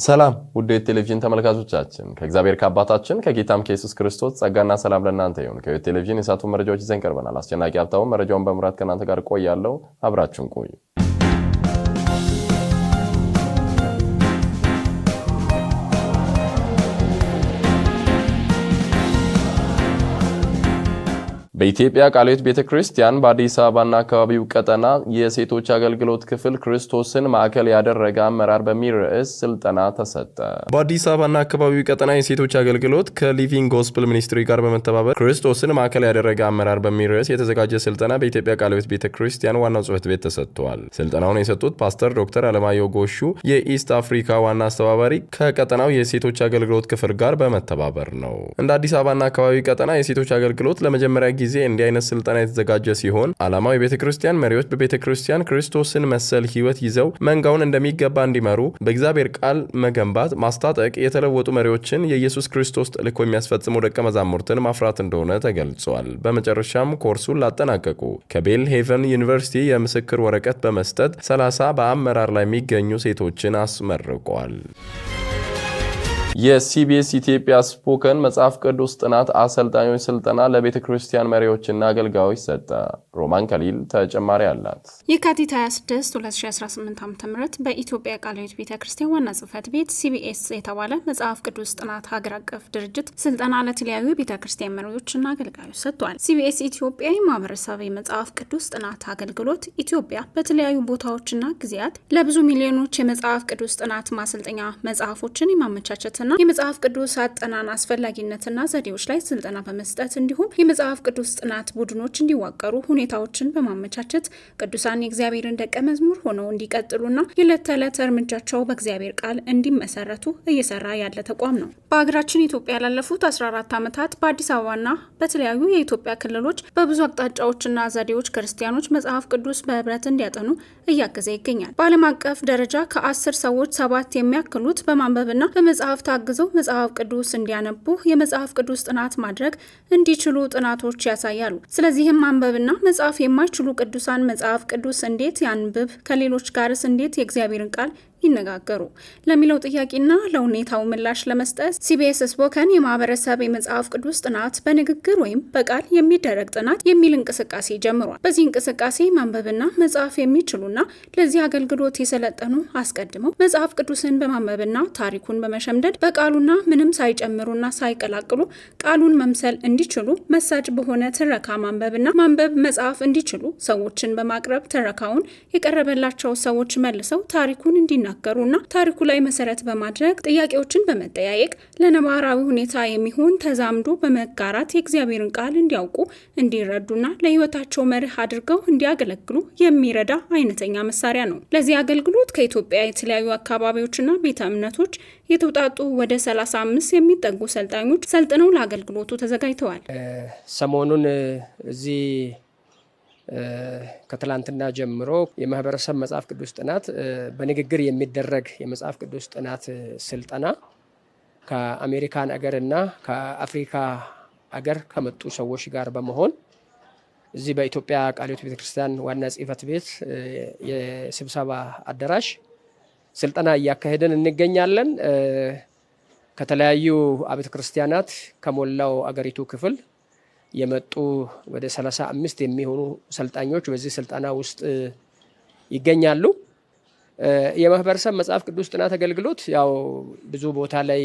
ሰላም ውድ የቴሌቪዥን ተመልካቾቻችን ከእግዚአብሔር ከአባታችን ከጌታም ከኢየሱስ ክርስቶስ ጸጋና ሰላም ለእናንተ ይሁን። ከቴሌቪዥን የሳቱ መረጃዎች ይዘን ቀርበናል። አስጨናቂ ሀብታው መረጃውን በመምራት ከእናንተ ጋር ቆያለሁ። አብራችሁን ቆዩ። በኢትዮጵያ ቃልዮት ቤተክርስቲያን በአዲስ አበባና አካባቢው ቀጠና የሴቶች አገልግሎት ክፍል ክርስቶስን ማዕከል ያደረገ አመራር በሚል ርዕስ ስልጠና ተሰጠ። በአዲስ አበባና አካባቢው ቀጠና የሴቶች አገልግሎት ከሊቪንግ ጎስፕል ሚኒስትሪ ጋር በመተባበር ክርስቶስን ማዕከል ያደረገ አመራር በሚል ርዕስ የተዘጋጀ ስልጠና በኢትዮጵያ ቃልዮት ቤተክርስቲያን ዋናው ጽሕፈት ቤት ተሰጥቷል። ስልጠናውን የሰጡት ፓስተር ዶክተር አለማየሁ ጎሹ የኢስት አፍሪካ ዋና አስተባባሪ ከቀጠናው የሴቶች አገልግሎት ክፍል ጋር በመተባበር ነው። እንደ አዲስ አበባና አካባቢው ቀጠና የሴቶች አገልግሎት ለመጀመሪያ ጊዜ እንዲህ አይነት ስልጠና የተዘጋጀ ሲሆን ዓላማው የቤተክርስቲያን መሪዎች በቤተክርስቲያን ክርስቶስን መሰል ሕይወት ይዘው መንጋውን እንደሚገባ እንዲመሩ በእግዚአብሔር ቃል መገንባት፣ ማስታጠቅ፣ የተለወጡ መሪዎችን የኢየሱስ ክርስቶስ ተልእኮ የሚያስፈጽሙ ደቀ መዛሙርትን ማፍራት እንደሆነ ተገልጿል። በመጨረሻም ኮርሱን ላጠናቀቁ ከቤል ሄቨን ዩኒቨርሲቲ የምስክር ወረቀት በመስጠት 30 በአመራር ላይ የሚገኙ ሴቶችን አስመርቋል። የሲቢኤስ ኢትዮጵያ ስፖከን መጽሐፍ ቅዱስ ጥናት አሰልጣኞች ስልጠና ለቤተ ክርስቲያን መሪዎችና አገልጋዮች ሰጠ። ሮማን ከሊል ተጨማሪ አላት። የካቲት 26 2018 ዓ.ም በኢትዮጵያ ቃልዮት ቤተክርስቲያን ዋና ጽሕፈት ቤት ሲቢኤስ የተባለ መጽሐፍ ቅዱስ ጥናት ሀገር አቀፍ ድርጅት ስልጠና ለተለያዩ ቤተክርስቲያን መሪዎችና አገልጋዮች ሰጥቷል። ሲቢኤስ ኢትዮጵያ የማህበረሰብ የመጽሐፍ ቅዱስ ጥናት አገልግሎት ኢትዮጵያ በተለያዩ ቦታዎችና ጊዜያት ለብዙ ሚሊዮኖች የመጽሐፍ ቅዱስ ጥናት ማሰልጠኛ መጽሐፎችን የማመቻቸት የመጽሐፍ ቅዱስ አጠናን አስፈላጊነትና ዘዴዎች ላይ ስልጠና በመስጠት እንዲሁም የመጽሐፍ ቅዱስ ጥናት ቡድኖች እንዲዋቀሩ ሁኔታዎችን በማመቻቸት ቅዱሳን የእግዚአብሔርን ደቀ መዝሙር ሆነው እንዲቀጥሉና የዕለት ተዕለት እርምጃቸው በእግዚአብሔር ቃል እንዲመሰረቱ እየሰራ ያለ ተቋም ነው። በሀገራችን ኢትዮጵያ ላለፉት 14 ዓመታት በአዲስ አበባና በተለያዩ የኢትዮጵያ ክልሎች በብዙ አቅጣጫዎችና ዘዴዎች ክርስቲያኖች መጽሐፍ ቅዱስ በህብረት እንዲያጠኑ እያገዘ ይገኛል። በዓለም አቀፍ ደረጃ ከ10 ሰዎች 7 የሚያክሉት በማንበብና በመጽሐፍ ታግዘው መጽሐፍ ቅዱስ እንዲያነቡ የመጽሐፍ ቅዱስ ጥናት ማድረግ እንዲችሉ ጥናቶች ያሳያሉ። ስለዚህም ማንበብና መጽሐፍ የማይችሉ ቅዱሳን መጽሐፍ ቅዱስ እንዴት ያንብብ፣ ከሌሎች ጋርስ እንዴት የእግዚአብሔርን ቃል ይነጋገሩ ለሚለው ጥያቄና ለሁኔታው ምላሽ ለመስጠት ሲቢኤስ ስፖከን የማህበረሰብ የመጽሐፍ ቅዱስ ጥናት በንግግር ወይም በቃል የሚደረግ ጥናት የሚል እንቅስቃሴ ጀምሯል። በዚህ እንቅስቃሴ ማንበብና መጽሐፍ የሚችሉና ለዚህ አገልግሎት የሰለጠኑ አስቀድመው መጽሐፍ ቅዱስን በማንበብና ታሪኩን በመሸምደድ በቃሉና ምንም ሳይጨምሩና ሳይቀላቅሉ ቃሉን መምሰል እንዲችሉ መሳጭ በሆነ ትረካ ማንበብ መጽሐፍ እንዲችሉ ሰዎችን በማቅረብ ትረካውን የቀረበላቸው ሰዎች መልሰው ታሪኩን እንዲናገሩና ታሪኩ ላይ መሰረት በማድረግ ጥያቄዎችን በመጠያየቅ ለነባራዊ ሁኔታ የሚሆን ተዛምዶ በመጋራት የእግዚአብሔርን ቃል እንዲያውቁ እንዲረዱና ለሕይወታቸው መርህ አድርገው እንዲያገለግሉ የሚረዳ አይነተኛ መሳሪያ ነው። ለዚህ አገልግሎት ከኢትዮጵያ የተለያዩ አካባቢዎችና ቤተ እምነቶች የተውጣጡ ወደ 35 የሚጠጉ ሰልጣኞች ሰልጥነው ለአገልግሎቱ ተዘጋጅተዋል። ሰሞኑን እዚህ ከትላንትና ጀምሮ የማህበረሰብ መጽሐፍ ቅዱስ ጥናት በንግግር የሚደረግ የመጽሐፍ ቅዱስ ጥናት ስልጠና ከአሜሪካን አገር እና ከአፍሪካ አገር ከመጡ ሰዎች ጋር በመሆን እዚህ በኢትዮጵያ ቃልዮት ቤተክርስቲያን ዋና ጽሕፈት ቤት የስብሰባ አዳራሽ ስልጠና እያካሄደን እንገኛለን። ከተለያዩ አብያተ ክርስቲያናት ከሞላው አገሪቱ ክፍል የመጡ ወደ 35 የሚሆኑ ሰልጣኞች በዚህ ስልጠና ውስጥ ይገኛሉ። የማህበረሰብ መጽሐፍ ቅዱስ ጥናት አገልግሎት ያው ብዙ ቦታ ላይ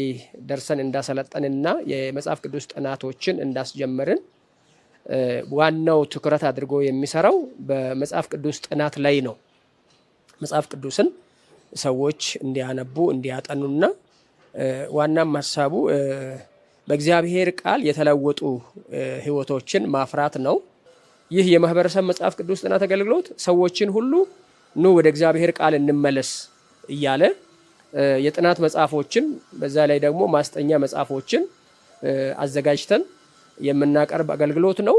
ደርሰን እንዳሰለጠንና የመጽሐፍ ቅዱስ ጥናቶችን እንዳስጀመርን ዋናው ትኩረት አድርጎ የሚሰራው በመጽሐፍ ቅዱስ ጥናት ላይ ነው። መጽሐፍ ቅዱስን ሰዎች እንዲያነቡ እንዲያጠኑና ዋናም ሀሳቡ በእግዚአብሔር ቃል የተለወጡ ሕይወቶችን ማፍራት ነው። ይህ የማህበረሰብ መጽሐፍ ቅዱስ ጥናት አገልግሎት ሰዎችን ሁሉ ኑ ወደ እግዚአብሔር ቃል እንመለስ እያለ የጥናት መጽሐፎችን በዛ ላይ ደግሞ ማስጠኛ መጽሐፎችን አዘጋጅተን የምናቀርብ አገልግሎት ነው።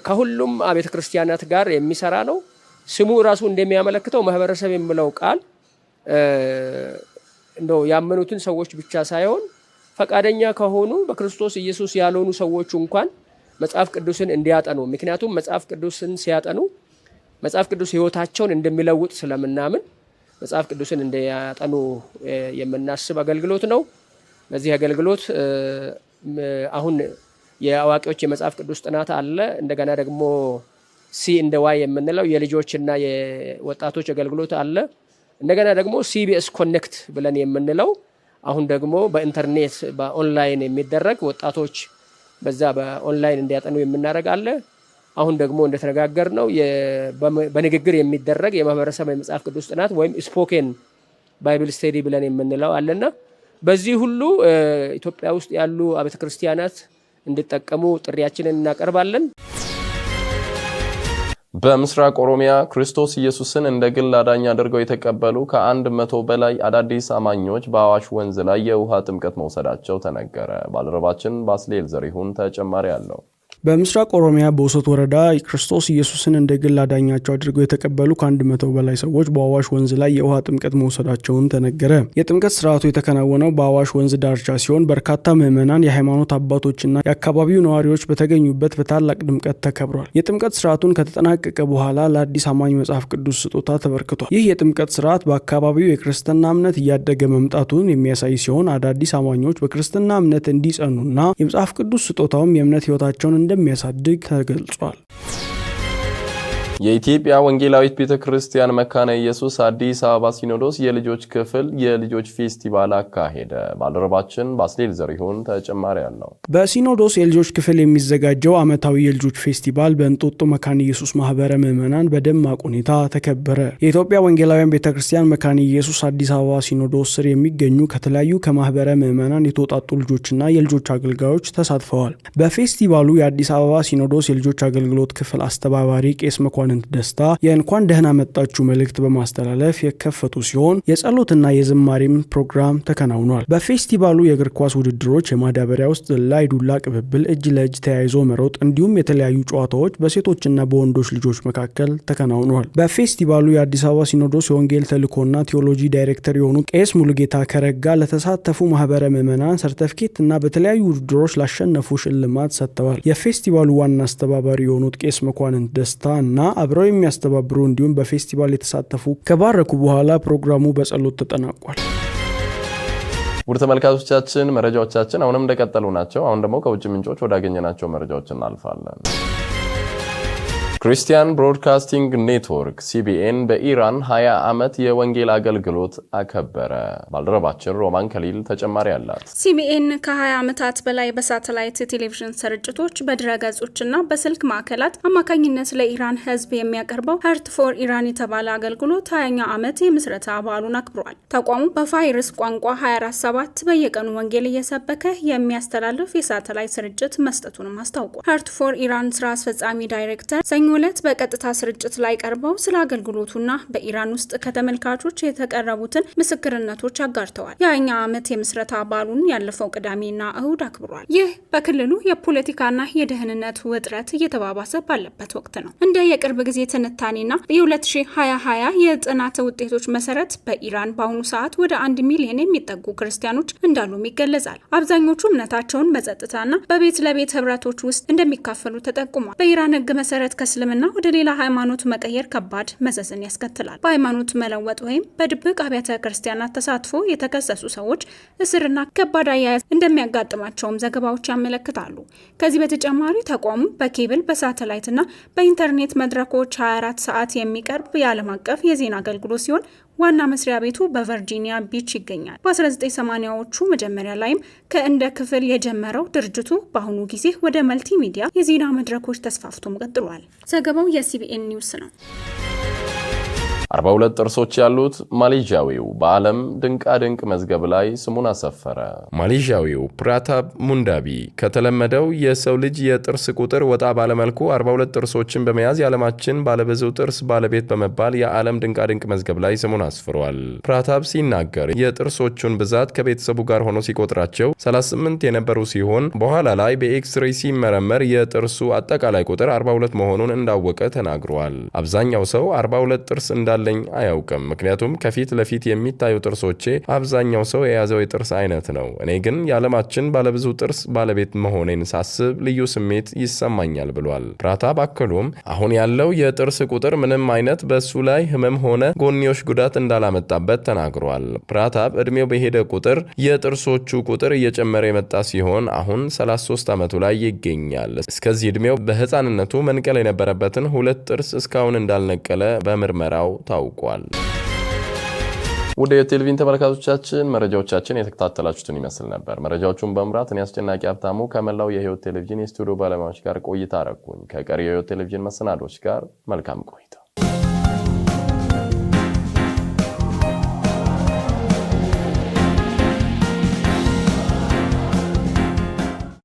ከሁሉም አብያተ ክርስቲያናት ጋር የሚሰራ ነው። ስሙ ራሱ እንደሚያመለክተው ማህበረሰብ የሚለው ቃል እንደው ያመኑትን ሰዎች ብቻ ሳይሆን ፈቃደኛ ከሆኑ በክርስቶስ ኢየሱስ ያልሆኑ ሰዎች እንኳን መጽሐፍ ቅዱስን እንዲያጠኑ፣ ምክንያቱም መጽሐፍ ቅዱስን ሲያጠኑ መጽሐፍ ቅዱስ ሕይወታቸውን እንደሚለውጥ ስለምናምን መጽሐፍ ቅዱስን እንዲያጠኑ የምናስብ አገልግሎት ነው። በዚህ አገልግሎት አሁን የአዋቂዎች የመጽሐፍ ቅዱስ ጥናት አለ። እንደገና ደግሞ ሲ እንደ ዋይ የምንለው የልጆችና የወጣቶች አገልግሎት አለ። እንደገና ደግሞ ሲቢኤስ ኮኔክት ብለን የምንለው አሁን ደግሞ በኢንተርኔት በኦንላይን የሚደረግ ወጣቶች በዛ በኦንላይን እንዲያጠኑ የምናደርግ አለ። አሁን ደግሞ እንደተነጋገርነው በንግግር የሚደረግ የማህበረሰብ የመጽሐፍ ቅዱስ ጥናት ወይም ስፖኬን ባይብል ስቴዲ ብለን የምንለው አለና በዚህ ሁሉ ኢትዮጵያ ውስጥ ያሉ አብያተ ክርስቲያናት እንዲጠቀሙ ጥሪያችንን እናቀርባለን። በምስራቅ ኦሮሚያ ክርስቶስ ኢየሱስን እንደ ግል አዳኝ አድርገው የተቀበሉ ከ100 በላይ አዳዲስ አማኞች በአዋሽ ወንዝ ላይ የውሃ ጥምቀት መውሰዳቸው ተነገረ። ባልደረባችን ባስሌል ዘሪሁን ተጨማሪ አለው። በምስራቅ ኦሮሚያ በውሰት ወረዳ ክርስቶስ ኢየሱስን እንደ ግል አዳኛቸው አድርገው የተቀበሉ ከ100 በላይ ሰዎች በአዋሽ ወንዝ ላይ የውሃ ጥምቀት መውሰዳቸውን ተነገረ። የጥምቀት ስርዓቱ የተከናወነው በአዋሽ ወንዝ ዳርቻ ሲሆን በርካታ ምዕመናን፣ የሃይማኖት አባቶችና የአካባቢው ነዋሪዎች በተገኙበት በታላቅ ድምቀት ተከብሯል። የጥምቀት ስርዓቱን ከተጠናቀቀ በኋላ ለአዲስ አማኝ መጽሐፍ ቅዱስ ስጦታ ተበርክቷል። ይህ የጥምቀት ስርዓት በአካባቢው የክርስትና እምነት እያደገ መምጣቱን የሚያሳይ ሲሆን አዳዲስ አማኞች በክርስትና እምነት እንዲጸኑና የመጽሐፍ ቅዱስ ስጦታውም የእምነት ህይወታቸውን እንደሚያሳድግ ተገልጿል። የኢትዮጵያ ወንጌላዊት ቤተክርስቲያን መካነ ኢየሱስ አዲስ አበባ ሲኖዶስ የልጆች ክፍል የልጆች ፌስቲቫል አካሄደ። ባልደረባችን ባስሌል ዘሪሁን ተጨማሪ አለው። በሲኖዶስ የልጆች ክፍል የሚዘጋጀው ዓመታዊ የልጆች ፌስቲቫል በእንጦጦ መካነ ኢየሱስ ማህበረ ምዕመናን በደማቅ ሁኔታ ተከበረ። የኢትዮጵያ ወንጌላውያን ቤተክርስቲያን መካነ ኢየሱስ አዲስ አበባ ሲኖዶስ ስር የሚገኙ ከተለያዩ ከማህበረ ምዕመናን የተውጣጡ ልጆችና የልጆች አገልጋዮች ተሳትፈዋል። በፌስቲቫሉ የአዲስ አበባ ሲኖዶስ የልጆች አገልግሎት ክፍል አስተባባሪ ቄስ መኳንንት ደስታ የእንኳን ደህና መጣችሁ መልእክት በማስተላለፍ የከፈቱ ሲሆን የጸሎትና የዝማሬም ፕሮግራም ተከናውኗል። በፌስቲቫሉ የእግር ኳስ ውድድሮች፣ የማዳበሪያ ውስጥ ዝላይ፣ ዱላ ቅብብል፣ እጅ ለእጅ ተያይዞ መሮጥ እንዲሁም የተለያዩ ጨዋታዎች በሴቶችና በወንዶች ልጆች መካከል ተከናውኗል። በፌስቲቫሉ የአዲስ አበባ ሲኖዶስ የወንጌል ተልእኮና ቴዎሎጂ ዳይሬክተር የሆኑ ቄስ ሙሉጌታ ከረጋ ለተሳተፉ ማህበረ ምዕመናን ሰርተፍኬትና በተለያዩ ውድድሮች ላሸነፉ ሽልማት ሰጥተዋል። የፌስቲቫሉ ዋና አስተባባሪ የሆኑት ቄስ መኳንንት ደስታ እና አብረው የሚያስተባብሩ እንዲሁም በፌስቲቫል የተሳተፉ ከባረኩ በኋላ ፕሮግራሙ በጸሎት ተጠናቋል። ውድ ተመልካቾቻችን መረጃዎቻችን አሁንም እንደቀጠሉ ናቸው። አሁን ደግሞ ከውጭ ምንጮች ወዳገኘናቸው መረጃዎች እናልፋለን። ክርስቲያን ብሮድካስቲንግ ኔትወርክ ሲቢኤን በኢራን 20 ዓመት የወንጌል አገልግሎት አከበረ። ባልደረባችን ሮማን ከሊል ተጨማሪ አላት። ሲቢኤን ከ20 ዓመታት በላይ በሳተላይት ቴሌቪዥን ስርጭቶች በድረገጾችና በስልክ ማዕከላት አማካኝነት ለኢራን ሕዝብ የሚያቀርበው ሀርት ፎር ኢራን የተባለ አገልግሎት 20ኛ ዓመት የምስረታ በዓሉን አክብሯል። ተቋሙ በፋይርስ ቋንቋ 24/7 በየቀኑ ወንጌል እየሰበከ የሚያስተላልፍ የሳተላይት ስርጭት መስጠቱንም አስታውቋል። ሀርት ፎር ኢራን ስራ አስፈጻሚ ዳይሬክተር ሰኞ ዕለት በቀጥታ ስርጭት ላይ ቀርበው ስለ አገልግሎቱና በኢራን ውስጥ ከተመልካቾች የተቀረቡትን ምስክርነቶች አጋርተዋል። የ20ኛ ዓመት የምስረታ በዓሉን ያለፈው ቅዳሜና እሁድ አክብሯል። ይህ በክልሉ የፖለቲካና የደህንነት ውጥረት እየተባባሰ ባለበት ወቅት ነው። እንደ የቅርብ ጊዜ ትንታኔና የ2020 የጥናት ውጤቶች መሰረት በኢራን በአሁኑ ሰዓት ወደ 1 ሚሊዮን የሚጠጉ ክርስቲያኖች እንዳሉም ይገለጻል። አብዛኞቹ እምነታቸውን በጸጥታና በቤት ለቤት ህብረቶች ውስጥ እንደሚካፈሉ ተጠቁሟል። በኢራን ህግ መሰረት ከእስልምና ወደ ሌላ ሃይማኖት መቀየር ከባድ መዘዝን ያስከትላል። በሃይማኖት መለወጥ ወይም በድብቅ አብያተ ክርስቲያናት ተሳትፎ የተከሰሱ ሰዎች እስርና ከባድ አያያዝ እንደሚያጋጥማቸውም ዘገባዎች ያመለክታሉ። ከዚህ በተጨማሪ ተቋሙ በኬብል በሳተላይትና በኢንተርኔት መድረኮች 24 ሰዓት የሚቀርብ የዓለም አቀፍ የዜና አገልግሎት ሲሆን ዋና መስሪያ ቤቱ በቨርጂኒያ ቢች ይገኛል። በ1980ዎቹ መጀመሪያ ላይም ከእንደ ክፍል የጀመረው ድርጅቱ በአሁኑ ጊዜ ወደ መልቲ ሚዲያ የዜና መድረኮች ተስፋፍቶም ቀጥሏል። ዘገባው የሲቢኤን ኒውስ ነው። 42 ጥርሶች ያሉት ማሌዥያዊው በዓለም ድንቃድንቅ መዝገብ ላይ ስሙን አሰፈረ። ማሌዥያዊው ፕራታፕ ሙንዳቢ ከተለመደው የሰው ልጅ የጥርስ ቁጥር ወጣ ባለመልኩ 42 ጥርሶችን በመያዝ የዓለማችን ባለብዙ ጥርስ ባለቤት በመባል የዓለም ድንቃድንቅ መዝገብ ላይ ስሙን አስፍሯል። ፕራታፕ ሲናገር የጥርሶቹን ብዛት ከቤተሰቡ ጋር ሆኖ ሲቆጥራቸው 38 የነበሩ ሲሆን በኋላ ላይ በኤክስሬይ ሲመረመር የጥርሱ አጠቃላይ ቁጥር 42 መሆኑን እንዳወቀ ተናግሯል። አብዛኛው ሰው 42 ጥርስ እንዳለ እንዳለኝ አያውቅም። ምክንያቱም ከፊት ለፊት የሚታዩ ጥርሶቼ አብዛኛው ሰው የያዘው የጥርስ አይነት ነው። እኔ ግን የዓለማችን ባለብዙ ጥርስ ባለቤት መሆኔን ሳስብ ልዩ ስሜት ይሰማኛል ብሏል። ፕራታፕ አክሎም አሁን ያለው የጥርስ ቁጥር ምንም አይነት በሱ ላይ ህመም ሆነ ጎንዮሽ ጉዳት እንዳላመጣበት ተናግሯል። ፕራታፕ እድሜው በሄደ ቁጥር የጥርሶቹ ቁጥር እየጨመረ የመጣ ሲሆን አሁን 33 ዓመቱ ላይ ይገኛል። እስከዚህ እድሜው በህፃንነቱ መንቀል የነበረበትን 2 ጥርስ እስካሁን እንዳልነቀለ በምርመራው ታውቋል። ወደ የቴሌቪዥን ተመልካቾቻችን መረጃዎቻችን የተከታተላችሁትን ይመስል ነበር። መረጃዎቹን በመምራት እኔ አስጨናቂ ሀብታሙ ከመላው የህይወት ቴሌቪዥን የስቱዲዮ ባለሙያዎች ጋር ቆይታ አረኩኝ። ከቀሪ የህይወት ቴሌቪዥን መሰናዶች ጋር መልካም ቆይታ